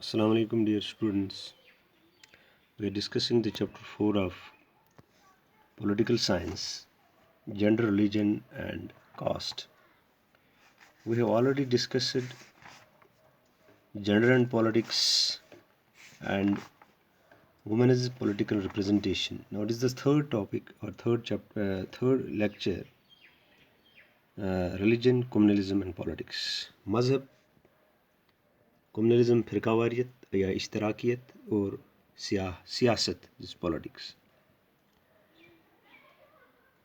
Assalamu alaikum, dear students. We are discussing the chapter 4 of political science, gender, religion, and caste. We have already discussed gender and politics and women's political representation. Now, it is the third topic or third lecture, religion, communalism, and politics. मजहब, communalism, फिरकावारियत या इश्तराकियत और सियासत जिस politics.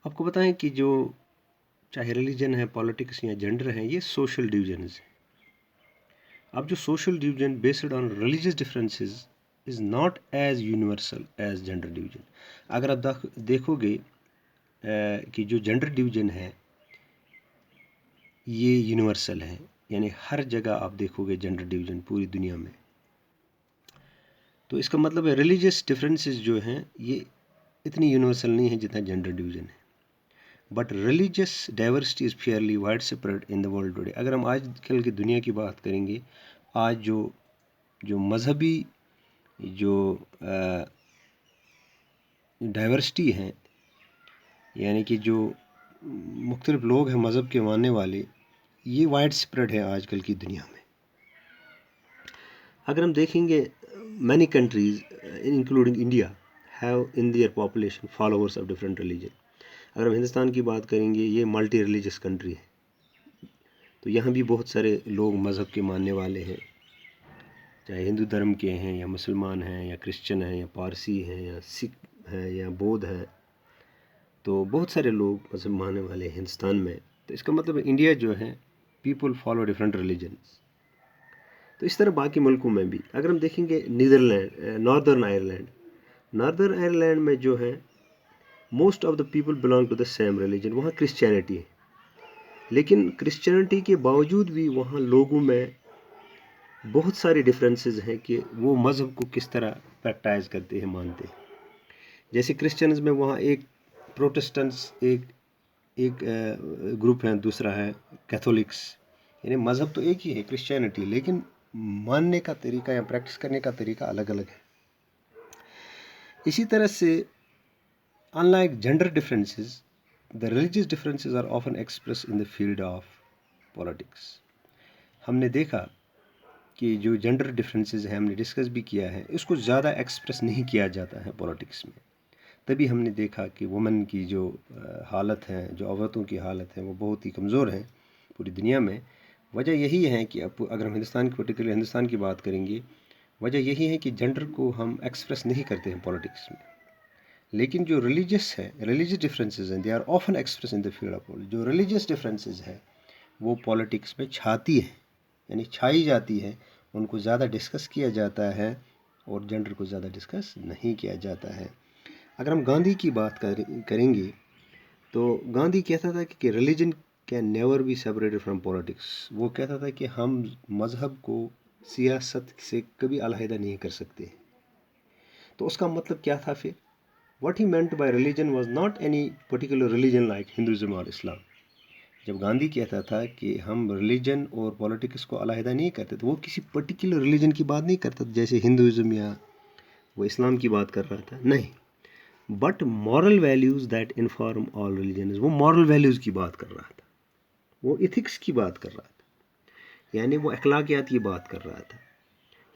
आपको बताएं कि जो चाहे रिलीजन है, पॉलिटिक्स या जेंडर है, ये सोशल डिवीजन्स हैं। अब जो social division based on religious differences is not as universal as gender division. अगर आप देखोगे कि जो जेंडर डिवीजन है ये यूनिवर्सल है, यानी हर जगह आप देखोगे जेंडर डिवीजन पूरी दुनिया में। तो इसका मतलब है रिलीजियस डिफरेंसेस जो हैं ये इतनी यूनिवर्सल नहीं है जितना जेंडर डिवीजन है। But religious diversity is Fairlie wide spread in the world today. अगर हम आजकल की दुनिया की बात करेंगे, आज जो मजहबी जो डाइवर्सिटी है, यानी कि जो मुख्तलिफ लोग हैं मज़हब के मानने वाले, ये वाइड स्प्रेड है आजकल की दुनिया में। अगर हम देखेंगे many countries including India have in their population followers of different religion. अगर हम हिंदुस्तान की बात करेंगे, ये मल्टी रिलीजियस कंट्री है, तो यहाँ भी बहुत सारे लोग मज़हब के मानने वाले हैं, चाहे हिंदू धर्म के हैं या मुसलमान हैं या क्रिश्चियन हैं या पारसी हैं या सिख हैं या बौद्ध हैं। तो बहुत सारे लोग मज़हब मानने वाले हैं हिंदुस्तान में। तो इसका मतलब है इंडिया जो है पीपल फॉलो डिफरेंट रिलीजन्स। तो इस तरह बाकी मुल्कों में भी अगर हम देखेंगे, नॉर्दर्न आयरलैंड में जो है most of the people belong to the same religion. वहाँ क्रिश्चियनिटी है, लेकिन क्रिश्चियनिटी के बावजूद भी वहाँ लोगों में बहुत सारे डिफरेंसेस हैं कि वो मज़हब को किस तरह प्रैक्टाइज करते हैं, मानते हैं। जैसे क्रिश्चियंस में वहाँ एक प्रोटेस्टेंट्स एक ग्रुप है, दूसरा है कैथोलिक्स। यानी मज़हब तो एक ही है क्रिश्चियनिटी, लेकिन मानने का तरीका या प्रैक्टिस करने का तरीका अलग अलग है। इसी तरह से unlike gender differences, the religious differences are often express in the field of politics. हमने देखा कि जो जेंडर डिफरेंसेस हैं, हमने डिस्कस भी किया है, इसको ज़्यादा एक्सप्रेस नहीं किया जाता है पॉलिटिक्स में। तभी हमने देखा कि वुमेन की जो हालत है, जो औरतों की हालत है, वो बहुत ही कमज़ोर है पूरी दुनिया में। वजह यही है कि अब अगर हम पर्टिकुलर हिंदुस्तान की बात करेंगे, वजह यही है कि जेंडर को हम एक्सप्रेस नहीं करते हैं पॉलिटिक्स में। लेकिन जो रिलीजियस डिफरेंसेस हैं, they are often express in the field of politics. जो रिलीजियस डिफरेंसेस है वो पॉलिटिक्स में छाती है, यानी छाई जाती है, उनको ज़्यादा डिस्कस किया जाता है और जेंडर को ज़्यादा डिस्कस नहीं किया जाता है। अगर हम गांधी की बात करेंगे तो गांधी कहता था कि religion can never be separated from politics. वो कहता था कि हम मज़हब को सियासत से कभी अलहदा नहीं कर सकते। तो उसका मतलब क्या था फिर? What he meant by religion was not any particular religion like Hinduism और इस्लाम। जब गांधी कहता था कि हम रिलीजन और पॉलिटिक्स को अलहदा नहीं करते, तो वो किसी पर्टिकुलर रिलीजन की बात नहीं करता था, जैसे हिंदुज़म या वो इस्लाम की बात कर रहा था, नहीं। But moral values that inform all religion, वो मॉरल वैल्यूज़ की बात कर रहा था, वो इथिक्स की बात कर रहा था, यानी वो अखलाकियात की बात कर रहा था।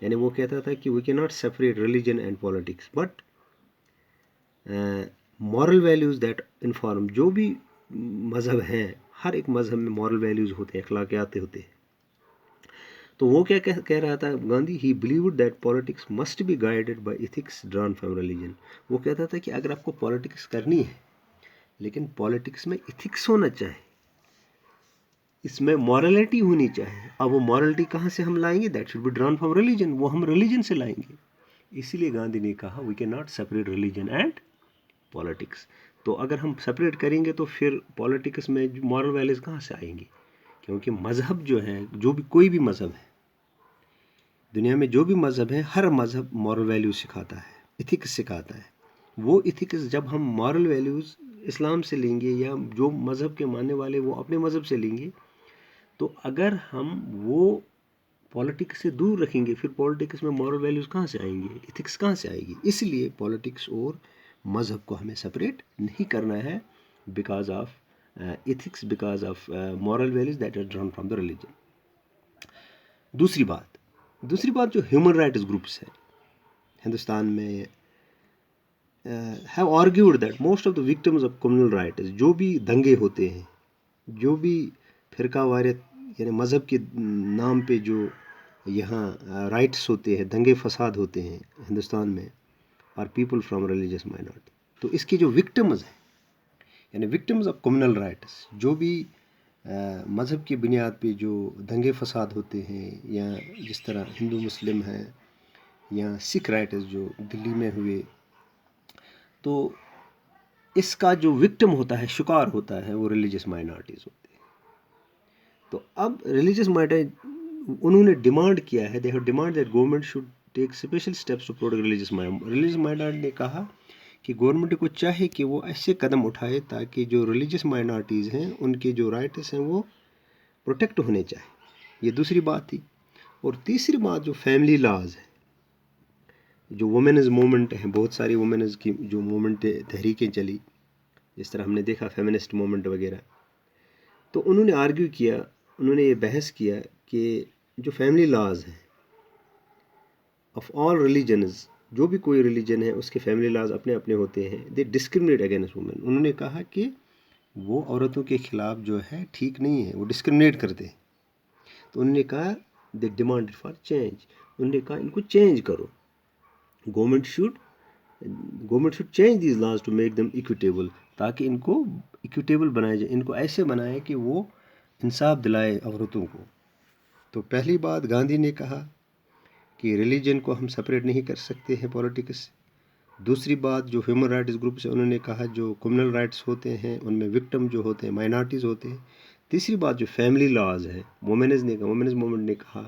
यानी वो कहता था कि we can not separate religion and politics, but moral values that inform, जो भी मज़हब हैं, हर एक मज़हब में मॉरल वैल्यूज़ होते हैं, अखलाकियात होते हैं। तो वो क्या कह रहा था गांधी? ही believed that politics must be guided by ethics drawn from religion. वो कहता था कि अगर आपको पॉलिटिक्स करनी है, लेकिन पॉलिटिक्स में इथिक्स होना चाहिए, इसमें मॉरलिटी होनी चाहिए। अब वो मॉरलिटी कहाँ से हम लाएंगे? That should be drawn from religion, वो हम रिलीजन से लाएंगे। इसीलिए गांधी ने कहा we can not separate religion and politics. तो अगर हम सेपरेट करेंगे तो फिर पॉलिटिक्स में मॉरल वैल्यूज़ कहाँ से आएंगी? क्योंकि मज़हब जो है, जो भी कोई भी मज़हब है दुनिया में, जो भी मज़हब है, हर मज़हब मॉरल वैल्यूज़ सिखाता है, इथिक्स सिखाता है। वो इथिक्स जब हम मॉरल वैल्यूज़ इस्लाम से लेंगे या जो मज़हब के मानने वाले वो अपने मज़हब से लेंगे, तो अगर हम वो पॉलिटिक्स से दूर रखेंगे, फिर पॉलिटिक्स में मॉरल वैल्यूज़ कहाँ से आएंगे, इथिक्स कहाँ से आएगी। इसलिए पॉलिटिक्स और मज़हब को हमें सेपरेट नहीं करना है, because of ethics, because of moral values that are drawn from the religion. दूसरी बात जो ह्यूमन राइट्स ग्रुप्स हैं हिंदुस्तान में have argued that most of the victims of communal riots, जो भी दंगे होते हैं, जो भी फिरका वारियत यानी मज़हब के नाम पे जो यहाँ राइट्स होते हैं, दंगे फसाद होते हैं हिंदुस्तान में, are people from religious minority. तो इसके जो विक्टिम्स हैं यानी विक्टिम्स ऑफ कम्युनल राइट्स, जो भी मज़हब की बुनियाद पे जो दंगे फसाद होते हैं, या जिस तरह हिंदू मुस्लिम हैं या सिख राइट्स जो दिल्ली में हुए, तो इसका जो विक्टिम होता है, शिकार होता है, वो रिलीजियस माइनॉरिटीज़ होते हैं। तो अब रिलीजियस माइनॉरिटी उन्होंने डिमांड किया है, they have demand that government should take special steps to protect religious minority ने कहा कि गवर्नमेंट को चाहे कि वो ऐसे कदम उठाए ताकि जो रिलीजियस माइनॉरिटीज़ हैं उनके जो राइट्स हैं वो प्रोटेक्ट होने चाहिए। ये दूसरी बात थी। और तीसरी बात जो फैमिली लॉज है, जो वुमेन्स मूवमेंट है, बहुत सारी वुमेन्स की जो मूवमेंट तहरीकें चली, जिस तरह हमने देखा फेमिनिस्ट मूवमेंट वगैरह, तो उन्होंने आर्ग्यू किया, उन्होंने ये बहस किया कि जो फैमिली लॉज हैं ऑफ ऑल रिलीजन्स, जो भी कोई रिलीजन है उसके फैमिली लॉज अपने अपने होते हैं, दे डिस्क्रिमिनेट अगेंस्ट वुमेन। उन्होंने कहा कि वो औरतों के ख़िलाफ़ जो है ठीक नहीं है, वो डिस्क्रिमिनेट करते हैं। तो उन्होंने कहा दे डिमांडेड फॉर चेंज, उन्होंने कहा इनको चेंज करो, government should change these laws to make them equitable, ताकि इनको इक्विटेबल बनाया जाए, इनको ऐसे बनाए कि वो इंसाफ दिलाए औरतों को। तो पहली बात गांधी ने कहा कि रिलीजन को हम सेपरेट नहीं कर सकते हैं पॉलिटिक्स से। दूसरी बात जो ह्यूमन राइट्स ग्रुप से उन्होंने कहा जो कम्युनल राइट्स होते हैं उनमें विक्टिम जो होते हैं माइनॉरिटीज़ होते हैं। तीसरी बात जो फैमिली लॉज है, वुमेन्स मूवमेंट ने कहा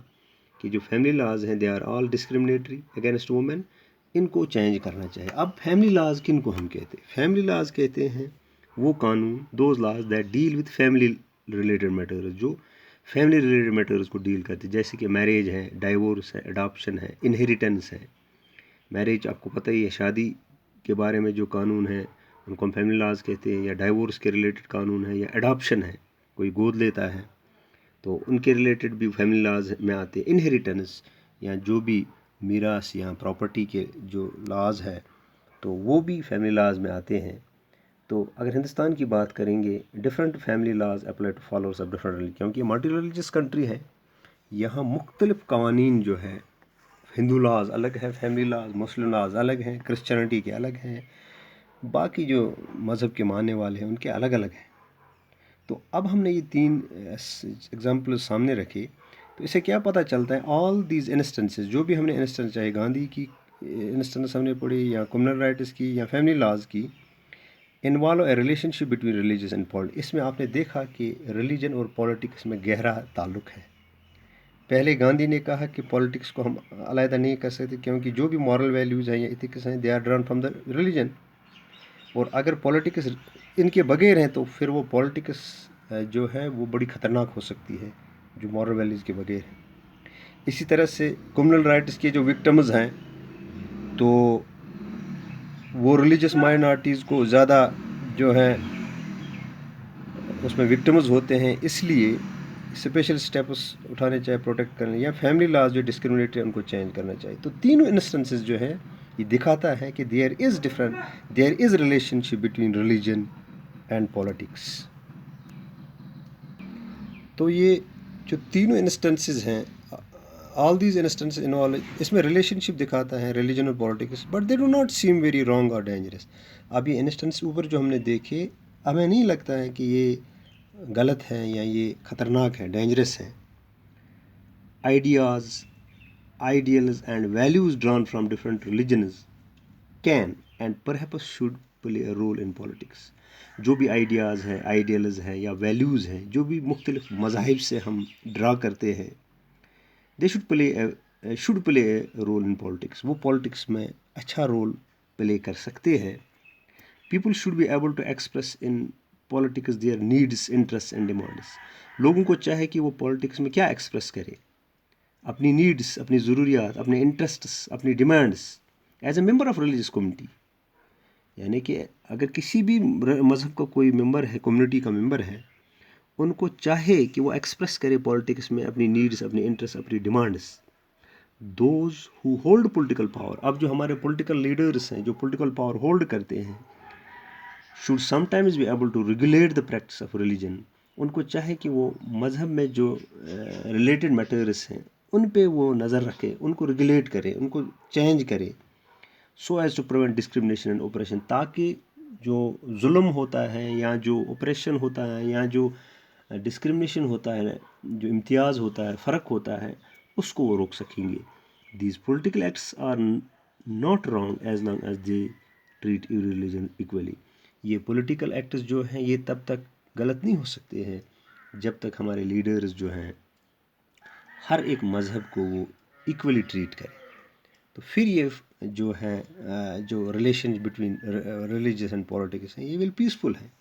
कि जो फैमिली लॉज हैं they are all discriminatory against women, इनको चेंज करना चाहिए। अब फैमिली लॉज किन को हम कहते हैं? फैमिली लॉज कहते हैं वो कानून, those laws that deal with family related matters, जो फैमिली रिलेटेड मैटर्स को डील करते हैं, जैसे कि मैरिज है, डाइवोर्स है, अडॉप्शन है, इनहेरिटेंस है। मैरिज आपको पता ही है, शादी के बारे में जो कानून है उनको हम फैमिली लॉज कहते हैं, या डाइवोर्स के रिलेटेड कानून है, या अडॉप्शन है, कोई गोद लेता है तो उनके रिलेटेड भी फैमिली लॉज में आते हैं। इनहेरिटेंस या जो भी मीरास या प्रॉपर्टी के जो लॉज है तो वो भी फैमिली लॉज में आते हैं। तो अगर हिंदुस्तान की बात करेंगे, different family laws apply to followers of different religion, क्योंकि मल्टी रिलीजियस कंट्री है, यहाँ मुख्तलिफ कवानीन जो है, हिंदू लॉज अलग है, फैमिली लॉज, मुस्लिम लॉज अलग हैं, क्रिश्चियनिटी के अलग हैं, बाकी जो मज़हब के मानने वाले हैं उनके अलग अलग हैं। तो अब हमने ये 3 एग्जाम्पल सामने रखे, तो इससे क्या पता चलता है, ऑल दीज इंस्टेंसेस, जो भी हमने इंस्टेंस, चाहे गांधी की इंस्टेंस हमने पढ़ी या कम्युनल राइट्स की या फैमिली लॉज की, involve A relationship between religion and politics. इसमें आपने देखा कि रिलीजन और पॉलिटिक्स में गहरा ताल्लुक़ है। पहले गांधी ने कहा कि पॉलिटिक्स को हम अलहदा नहीं कर सकते, क्योंकि जो भी मॉरल वैल्यूज़ हैं या इथिक्स हैं they are drawn from the religion, और अगर पॉलिटिक्स इनके बगैर हैं तो फिर वो पॉलिटिक्स जो है वो बड़ी ख़तरनाक हो सकती है, जो मॉरल वैल्यूज़ के बगैर है। इसी तरह से कम्युनल राइट्स के जो विक्टिम्स हैं तो वो रिलीजियस माइनॉरिटीज़ को ज़्यादा जो है उसमें विक्टिम्स होते हैं, इसलिए स्पेशल स्टेप्स उठाने चाहिए प्रोटेक्ट करने, या फैमिली लॉज जो डिस्क्रिमिनेटरी उनको चेंज करना चाहिए। तो तीनों इंस्टेंसेस जो है ये दिखाता है कि there is relationship between religion and politics. तो ये जो तीनों इंस्टेंसेस हैं, ऑल दीज इंस्टेंसेस इन्वॉल्व, इसमें रिलेशनशिप दिखाता है रिलीजन और politics, but they do not seem very wrong और डेंजरस। अब ये इंस्टेंस ऊपर जो हमने देखे, हमें नहीं लगता है कि ये गलत है या ये ख़तरनाक है, डेंजरस है। Ideas, ideals and values drawn from different religions can and perhaps should play a role in politics। जो भी आइडियाज़ हैं, आइडियल्स हैं या वैल्यूज़ हैं, जो भी मुख्तलिफ मज़ाहिब से हम ड्रा करते हैं, they should play a role in politics. वो पॉलिटिक्स में अच्छा रोल प्ले कर सकते हैं। People should be able to express in politics their needs, interest and demands. लोगों को चाहे कि वो पॉलिटिक्स में क्या एक्सप्रेस करें, अपनी नीड्स, अपनी ज़रूरियात, अपने इंटरेस्ट्स, अपनी demands as a member of religious community. यानी कि अगर किसी भी मज़हब का कोई मेंबर है, कम्युनिटी का मेंबर है, उनको चाहे कि वो एक्सप्रेस करे पॉलिटिक्स में अपनी नीड्स, अपनी इंटरेस्ट, अपनी demands. Those who hold political power, अब जो हमारे पॉलिटिकल लीडर्स हैं जो पॉलिटिकल पावर होल्ड करते हैं, should sometimes be able to regulate the practice of religion. उनको चाहे कि वो मज़हब में जो रिलेटेड मैटर्स हैं उन पे वो नज़र रखे, उनको रेगुलेट करे, उनको चेंज करे, so as to prevent discrimination and oppression, ताकि जो जुल्म होता है या जो ऑपरेशन होता है या जो डिस्क्रिमिनेशन होता है, जो इम्तियाज़ होता है, फ़र्क होता है, उसको वो रोक सकेंगे। These political acts are not wrong as long as they treat you religion equally. ये पॉलिटिकल एक्ट्स जो हैं ये तब तक गलत नहीं हो सकते हैं जब तक हमारे लीडर्स जो हैं हर एक मज़हब को वो इक्वली ट्रीट करें। तो फिर ये जो है जो relation between religious and politics हैं ये विल पीसफुल है।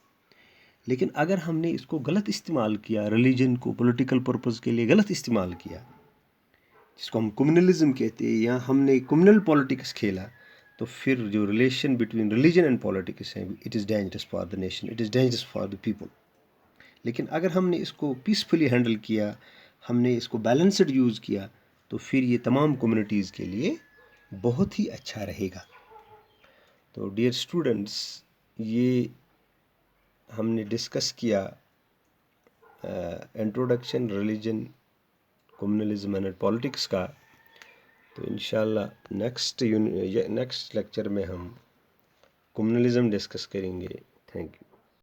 लेकिन अगर हमने इसको गलत इस्तेमाल किया, रिलीजन को पॉलिटिकल पर्पस के लिए गलत इस्तेमाल किया, जिसको हम कम्युनलिज्म कहते हैं, या हमने कम्युनल पॉलिटिक्स खेला, तो फिर जो relation between religion and politics है it is dangerous for the nation, it is dangerous for the people. लेकिन अगर हमने इसको पीसफुली हैंडल किया, हमने इसको बैलेंस्ड यूज़ किया, तो फिर ये तमाम कम्युनिटीज़ के लिए बहुत ही अच्छा रहेगा। तो डियर स्टूडेंट्स, ये हमने डिस्कस किया introduction religion, communalism and politics का। तो इंशाल्लाह नेक्स्ट लेक्चर में हम कम्युनलिज्म डिस्कस करेंगे। Thank you.